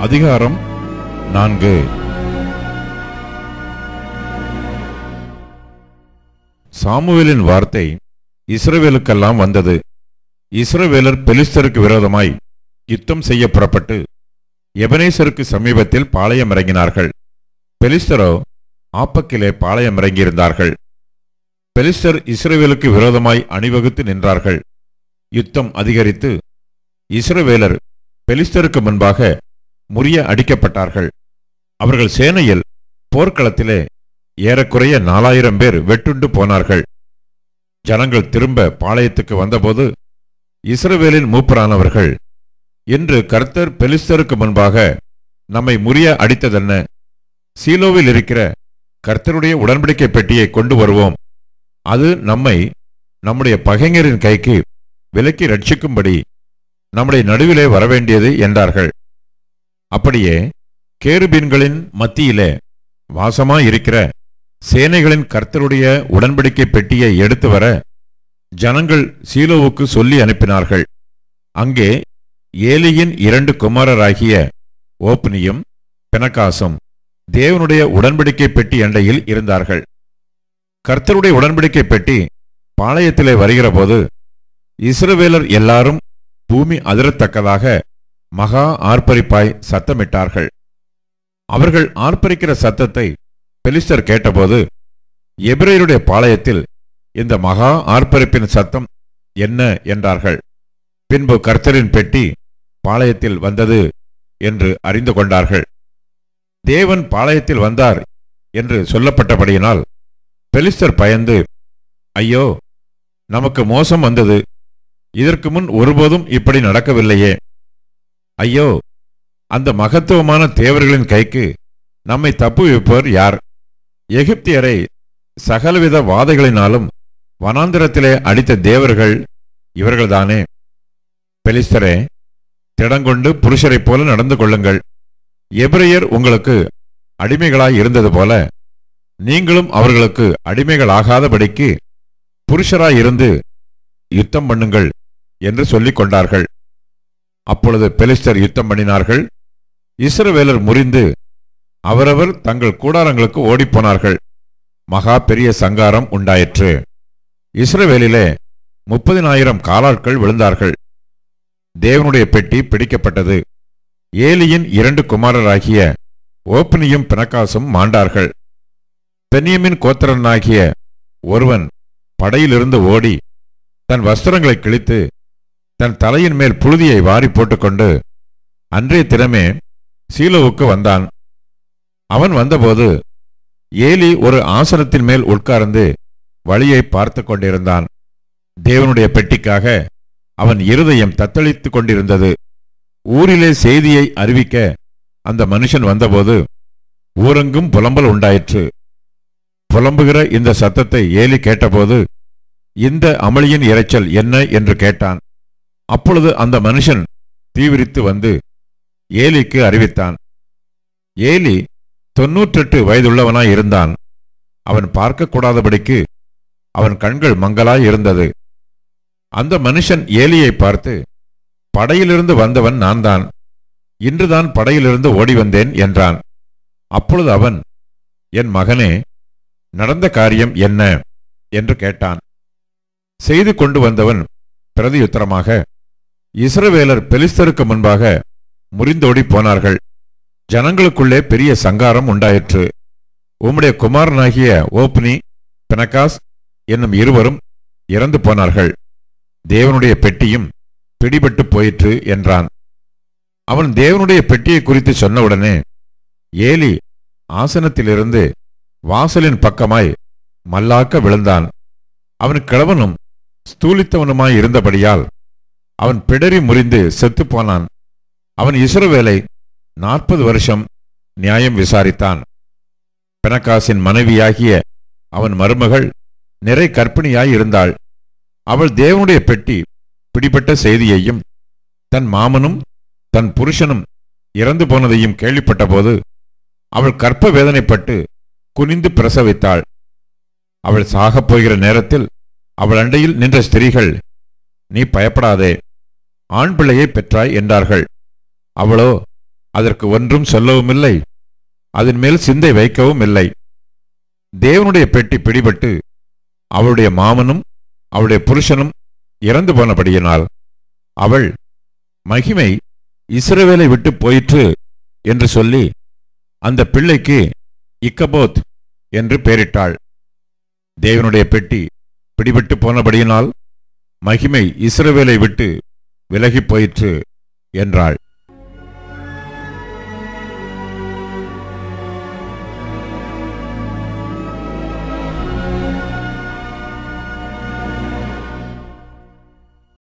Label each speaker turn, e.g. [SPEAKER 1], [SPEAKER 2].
[SPEAKER 1] அதிகாரம் 4. சாமுவேலின் வார்த்தை இஸ்ரவேலுக்கெல்லாம் வந்தது. இஸ்ரவேலர் பெலிஸ்தருக்கு விரோதமாய் யுத்தம் செய்ய புறப்பட்டு எபனேசருக்கு சமீபத்தில் பாளையம் இறங்கினார்கள். பெலிஸ்தரோ ஆப்பக்கிலே பாளையம் இறங்கியிருந்தார்கள். பெலிஸ்தர் இஸ்ரவேலுக்கு விரோதமாய் அணிவகுத்து நின்றார்கள். யுத்தம் அதிகரித்து இஸ்ரவேலர் பெலிஸ்தருக்கு முன்பாக முறிய அடிக்கப்பட்டார்கள். அவர்கள் சேனையில் போர்க்களத்திலே ஏறக்குறைய 4000 பேர் வெட்டுண்டு போனார்கள். ஜனங்கள் திரும்ப பாளையத்துக்கு வந்தபோது இஸ்ரவேலின் மூப்பரானவர்கள், இன்று கர்த்தர் பெலிஸ்தருக்கு முன்பாக நம்மை முறிய அடித்ததென்ன? சீலோவில் இருக்கிற கர்த்தருடைய உடன்படிக்கை பெட்டியை கொண்டு வருவோம், அது நம்மை நம்முடைய பகைஞரின் கைக்கு விலக்கி ரட்சிக்கும்படி நம்முடைய நடுவிலே வரவேண்டியது என்றார்கள். அப்படியே கேருபீன்களின் மத்தியிலே வாசமாயிருக்கிற சேனைகளின் கர்த்தருடைய உடன்படிக்கை பெட்டியை எடுத்து வர ஜனங்கள் சீலோவுக்கு சொல்லி அனுப்பினார்கள். அங்கே ஏலியின் 2 குமாரராகிய ஓப்னியும் பினகாசும் தேவனுடைய உடன்படிக்கை பெட்டி அண்டையில் இருந்தார்கள். கர்த்தருடைய உடன்படிக்கை பெட்டி பாளையத்திலே வருகிறபோது இஸ்ரவேலர் எல்லாரும் பூமி அதிரத்தக்கதாக மகா ஆர்ப்பரிப்பாய் சத்தமிட்டார்கள். அவர்கள் ஆர்ப்பரிக்கிற சத்தத்தை பெலிஸ்தர் கேட்டபோது, எபிரேயருடைய பாளையத்தில் இந்த மகா ஆர்ப்பரிப்பின் சத்தம் என்ன என்றார்கள். பின்பு கர்த்தரின் பெட்டி பாளையத்தில் வந்தது என்று அறிந்து கொண்டார்கள். தேவன் பாளையத்தில் வந்தார் என்று சொல்லப்பட்டபடியினால் பெலிஸ்தர் பயந்து, ஐயோ, நமக்கு மோசம் வந்தது, இதற்கு முன் ஒருபோதும் இப்படி நடக்கவில்லையே, ஐயோ, அந்த மகத்துவமான தேவர்களின் கைக்கு நம்மை தப்புவிப்பவர் யார்? எகிப்தியரை சகலவித வாதைகளினாலும் வனாந்திரத்திலே அடித்த தேவர்கள் இவர்கள்தானே. பெலிஸ்தரே, திடங்கொண்டு புருஷரைப் போல நடந்து கொள்ளுங்கள். எபிரேயர் உங்களுக்கு அடிமைகளாய் இருந்தது போல நீங்களும் அவர்களுக்கு அடிமைகளாகாதபடிக்கு புருஷராயிருந்து யுத்தம் பண்ணுங்கள் என்று சொல்லிக் கொண்டார்கள். அப்பொழுது பெலிஸ்தர் யுத்தம் பண்ணினார்கள். இஸ்ரவேலர் முறிந்து அவரவர் தங்கள் கூடாரங்களுக்கு ஓடிப்போனார்கள். மகா பெரிய சங்காரம் உண்டாயிற்று. இஸ்ரவேலிலே 30,000 காலாட்கள் விழுந்தார்கள். தேவனுடைய பெட்டி பிடிக்கப்பட்டது. ஏலியின் 2 குமாரராகிய ஓப்னியும் பினகாசும் மாண்டார்கள். பென்யமின் கோத்திரனாகிய ஒருவன் படையிலிருந்து ஓடி தன் வஸ்திரங்களை கிழித்து தன் தலையின் மேல் புழுதியை வாரி போட்டுக்கொண்டு அன்றைய தினமே சீலோவுக்கு வந்தான். அவன் வந்தபோது ஏலி ஒரு ஆசனத்தின் மேல் உட்கார்ந்து வழியை பார்த்து கொண்டிருந்தான். தேவனுடைய பெட்டிக்காக அவன் இருதயம் தத்தளித்துக் கொண்டிருந்தது. ஊரிலே செய்தியை அறிவிக்க அந்த மனுஷன் வந்தபோது ஊரெங்கும் புலம்பல் உண்டாயிற்று. புலம்புகிற இந்த சத்தத்தை ஏலி கேட்டபோது, இந்த அமளியின் இரைச்சல் என்ன என்று கேட்டான். அப்பொழுது அந்த மனுஷன் தீவிரித்து வந்து ஏலிக்கு அறிவித்தான். ஏலி 98 வயதுள்ளவனாய் இருந்தான். அவன் பார்க்கக்கூடாதபடிக்கு அவன் கண்கள் மங்கலாய் இருந்தது. அந்த மனுஷன் ஏலியை பார்த்து, படையிலிருந்து வந்தவன் நான் தான், இன்றுதான் படையிலிருந்து ஓடி வந்தேன் என்றான். அப்பொழுது அவன், என் மகனே, நடந்த காரியம் என்ன என்று கேட்டான். செய்து கொண்டு வந்தவன் பிரதியுத்தரமாக, இஸ்ரவேலர் பெலிஸ்தருக்கு முன்பாக முறிந்தோடி போனார்கள். ஜனங்களுக்குள்ளே பெரிய சங்காரம் உண்டாயிற்று. உம்முடைய குமாரனாகிய ஓப்னி, பினகாஸ் என்னும் இருவரும் இறந்து போனார்கள். தேவனுடைய பெட்டியும் பிடிபட்டு போயிற்று என்றான். அவன் தேவனுடைய பெட்டியை குறித்து சொன்னவுடனே ஏலி ஆசனத்திலிருந்து வாசலின் பக்கமாய் மல்லாக்க விழுந்தான். அவன் கிழவனும் ஸ்தூலித்தவனுமாய் இருந்தபடியால் அவன் பிடரி முறிந்து செத்துப்போனான். அவன் இஸ்ரவேலை 40 வருஷம் நியாயம் விசாரித்தான். பினகாசின் மனைவியாகிய அவன் மருமகள் நிறை கர்ப்பிணியாயிருந்தாள். அவள் தேவனுடைய பெட்டி பிடிபட்ட செய்தியையும் தன் மாமனும் தன் புருஷனும் இறந்து போனதையும் கேள்விப்பட்டபோது அவள் கர்ப்ப வேதனைப்பட்டு குனிந்து பிரசவித்தாள். அவள் சாகப் போகிற நேரத்தில் அவள் அண்டையில் நின்ற ஸ்திரீகள், நீ பயப்படாதே, ஆண் பிள்ளையை பெற்றாய் என்றார்கள். அவளோ, அதற்கு ஒன்றும் சொல்லவும் இல்லை, அதன் மேல் சிந்தை வைக்கவும் இல்லை. தேவனுடைய பெட்டி பிடிபட்டு அவளுடைய மாமனும் அவளுடைய புருஷனும் இறந்து போனபடியினால் அவள் மகிமை இஸ்ரவேலை விட்டு போயிற்று என்று சொல்லி அந்த பிள்ளைக்கு இக்கபோத் என்று பெயரிட்டாள். தேவனுடைய பெட்டி பிடிபட்டு போனபடியினால் மகிமை இஸ்ரவேலை விட்டு விலகி போயிற்று என்றாள்.